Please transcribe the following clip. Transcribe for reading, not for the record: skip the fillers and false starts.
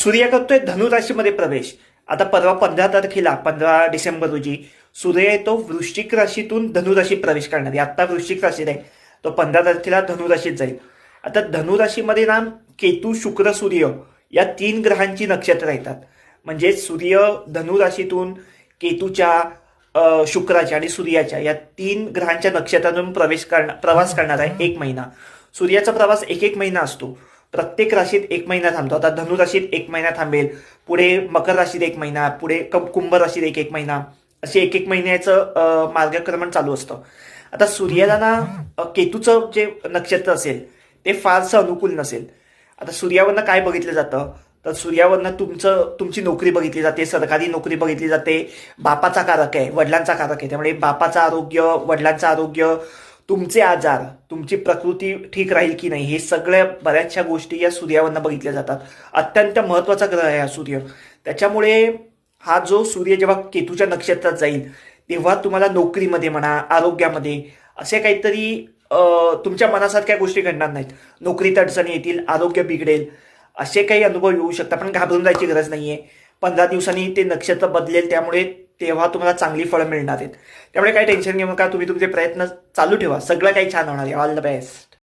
सूर्य करतोय धनुराशीमध्ये प्रवेश. आता परवा 15 तारखेला 15 डिसेंबर रोजी सूर्य येतो वृश्चिक राशीतून धनुराशीत प्रवेश करणार आहे. आता वृश्चिक राशीत आहे, तो 15 तारखेला धनुराशीत जाईल. आता धनुराशीमध्ये ना केतू, शुक्र, सूर्य या 3 ग्रहांची नक्षत्र येतात. म्हणजे सूर्य धनुराशीतून केतूच्या, शुक्राच्या आणि सूर्याच्या या 3 ग्रहांच्या नक्षत्रातून प्रवास करणार आहे 1 महिना. सूर्याचा प्रवास 1 महिना असतो. प्रत्येक राशीत 1 महिना थांबतो. आता धनुराशीत 1 महिना थांबेल, पुढे मकर राशीत 1 महिना, पुढे कुंभ राशीत 1 महिना, असे 1 महिन्याचं मार्गक्रमण चालू असतं. आता सूर्याला ना केतूचं जे नक्षत्र असेल ते फारसं अनुकूल नसेल. आता सूर्यावरनं काय बघितलं जातं, तर सूर्यावरनं तुमची नोकरी बघितली जाते, सरकारी नोकरी बघितली जाते. बापाचा कारक आहे, वडिलांचा कारक आहे. त्यामुळे बापाचं आरोग्य, वडिलांचं आरोग्य, तुमचे आजार, तुमची प्रकृती ठीक राहील की नाही, हे सगळ्या बऱ्याचशा गोष्टी या सूर्यावरनं बघितल्या जातात. अत्यंत महत्वाचा ग्रह आहे हा सूर्य. त्याच्यामुळे हा जो सूर्य जेव्हा केतूच्या नक्षत्रात जाईल तेव्हा तुम्हाला नोकरीमध्ये म्हणा, आरोग्यामध्ये असे काहीतरी तुमच्या मनासारख्या गोष्टी घडणार नाहीत. नोकरीत अडचणी येतील, आरोग्य बिघडेल, असे काही अनुभव येऊ शकतात. पण घाबरून जायची गरज नाहीये. 15 दिवसांनी ते नक्षत्र बदलेल, त्यामुळे तेव्हा तुम्हाला चांगली फळं मिळणार आहेत. त्यामुळे काही टेन्शन घेऊ नका. तुम्ही तुमचे प्रयत्न चालू ठेवा, सगळं काही छान होणार आहे. All the best.